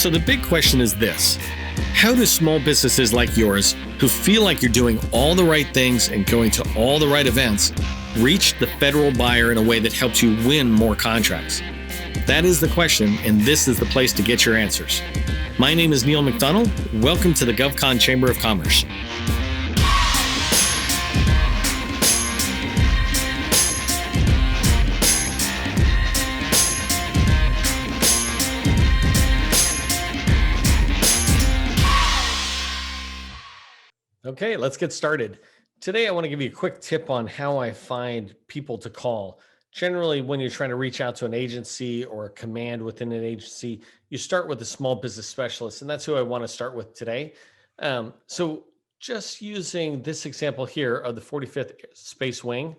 So the big question is this: how do small businesses like yours, who feel like you're doing all the right things and going to all the right events, reach the federal buyer in a way that helps you win more contracts? That is the question, and this is the place to get your answers. My name is Neil McDonnell. Welcome to the GovCon Chamber of Commerce. Okay, let's get started. Today, I want to give you a quick tip on how I find people to call. Generally, when you're trying to reach out to an agency or a command within an agency, you start with a small business specialist, and that's who I want to start with today. So just using this example here of the 45th Space Wing,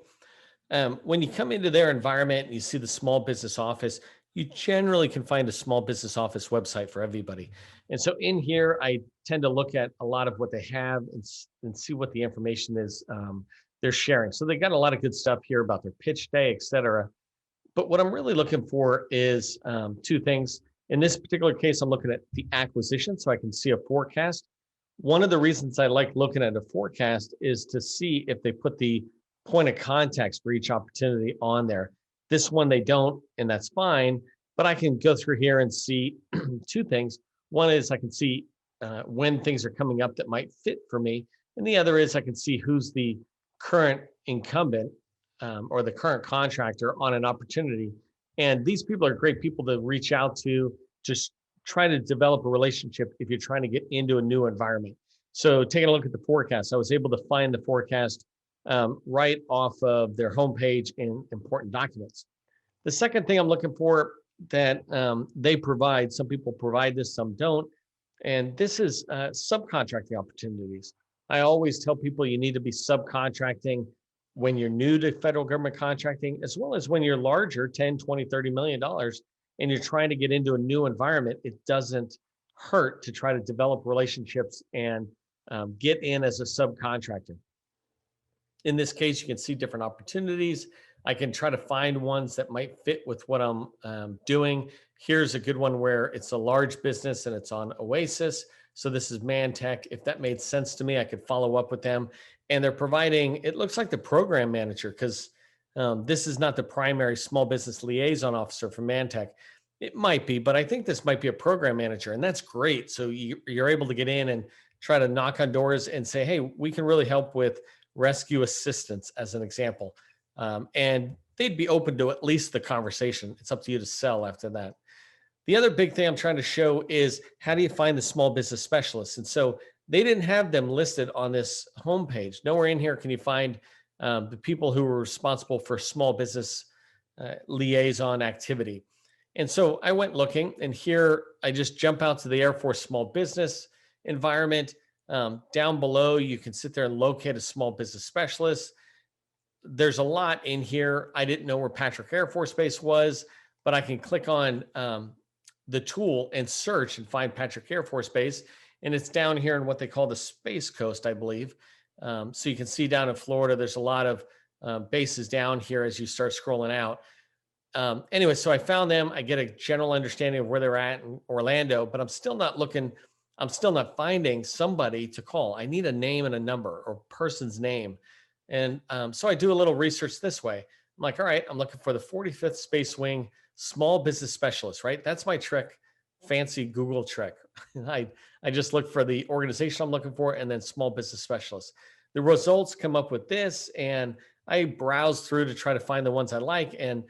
when you come into their environment and you see the small business office, you generally can find a small business office website for everybody. And so in here, I tend to look at a lot of what they have and see what the information is they're sharing. So they got a lot of good stuff here about their pitch day, et cetera. But what I'm really looking for is two things. In this particular case, I'm looking at the acquisition so I can see a forecast. One of the reasons I like looking at a forecast is to see if they put the point of contacts for each opportunity on there. This one they don't, and that's fine, but I can go through here and see two things. One is I can see when things are coming up that might fit for me, and the other is I can see who's the current incumbent or the current contractor on an opportunity. And these people are great people to reach out to, just try to develop a relationship if you're trying to get into a new environment. So taking a look at the forecast, I was able to find the forecast right off of their homepage in important documents. The second thing I'm looking for that they provide, some people provide this, some don't, and this is subcontracting opportunities. I always tell people you need to be subcontracting when you're new to federal government contracting, as well as when you're larger, 10, 20, $30 million, and you're trying to get into a new environment. It doesn't hurt to try to develop relationships and get in as a subcontractor. In this case, you can see different opportunities. I can try to find ones that might fit with what I'm doing. Here's a good one where it's a large business and it's on Oasis. So this is Mantech. If that made sense to me, I could follow up with them. And they're providing, it looks like the program manager, because this is not the primary small business liaison officer for Mantech. It might be, but I think this might be a program manager, and that's great. So you're able to get in and try to knock on doors and say, hey, we can really help with rescue assistance, as an example. And they'd be open to at least the conversation. It's up to you to sell after that. The other big thing I'm trying to show is how do you find the small business specialists? And so they didn't have them listed on this homepage. Nowhere in here can you find the people who were responsible for small business liaison activity. And so I went looking, and here I just jump out to the Air Force small business environment. Down below, you can sit there and locate a small business specialist. There's a lot in here. I didn't know where Patrick Air Force Base was, but I can click on the tool and search and find Patrick Air Force Base. And it's down here in what they call the Space Coast, I believe. So you can see down in Florida, there's a lot of bases down here as you start scrolling out. Anyway, so I found them. I get a general understanding of where they're at in Orlando, but I'm still not looking. I'm still not finding somebody to call. I need a name and a number, or person's name. And so I do a little research this way. I'm like, all right, I'm looking for the 45th Space Wing small business specialist, right? That's my trick, fancy Google trick. I just look for the organization I'm looking for and then small business specialist. The results come up with this, and I browse through to try to find the ones I like, and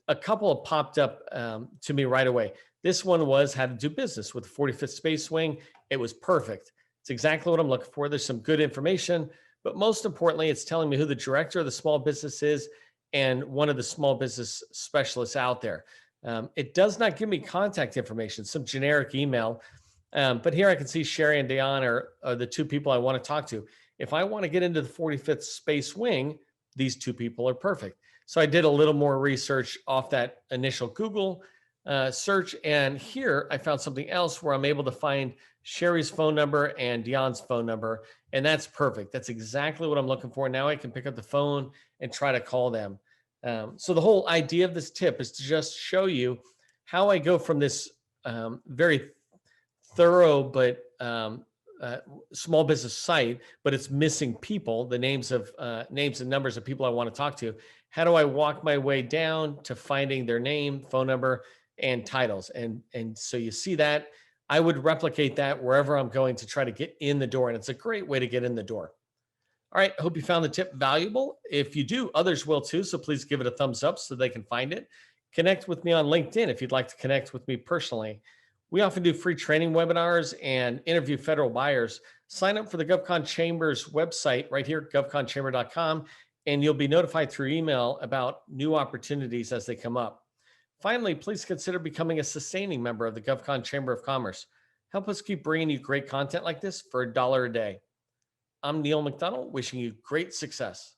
a couple have popped up to me right away. This one was how to do business with the 45th Space Wing. It was perfect. It's exactly what I'm looking for. There's some good information, but most importantly, it's telling me who the director of the small business is and one of the small business specialists out there. It does not give me contact information, some generic email, but here I can see Sherry and Dion are the two people I want to talk to. If I want to get into the 45th Space Wing, these two people are perfect. So I did a little more research off that initial Google search, and here I found something else where I'm able to find Sherry's phone number and Dion's phone number, and that's perfect. That's exactly what I'm looking for. Now I can pick up the phone and try to call them. So the whole idea of this tip is to just show you how I go from this very thorough but small business site, but it's missing people, the names and numbers of people I want to talk to. How do I walk my way down to finding their name, phone number, and titles? And so you see that. I would replicate that wherever I'm going to try to get in the door. And it's a great way to get in the door. All right, I hope you found the tip valuable. If you do, others will too. So please give it a thumbs up so they can find it. Connect with me on LinkedIn if you'd like to connect with me personally. We often do free training webinars and interview federal buyers. Sign up for the GovCon Chamber's website right here, govconchamber.com, and you'll be notified through email about new opportunities as they come up. Finally, please consider becoming a sustaining member of the GovCon Chamber of Commerce. Help us keep bringing you great content like this for $1 a day. I'm Neil McDonnell, wishing you great success.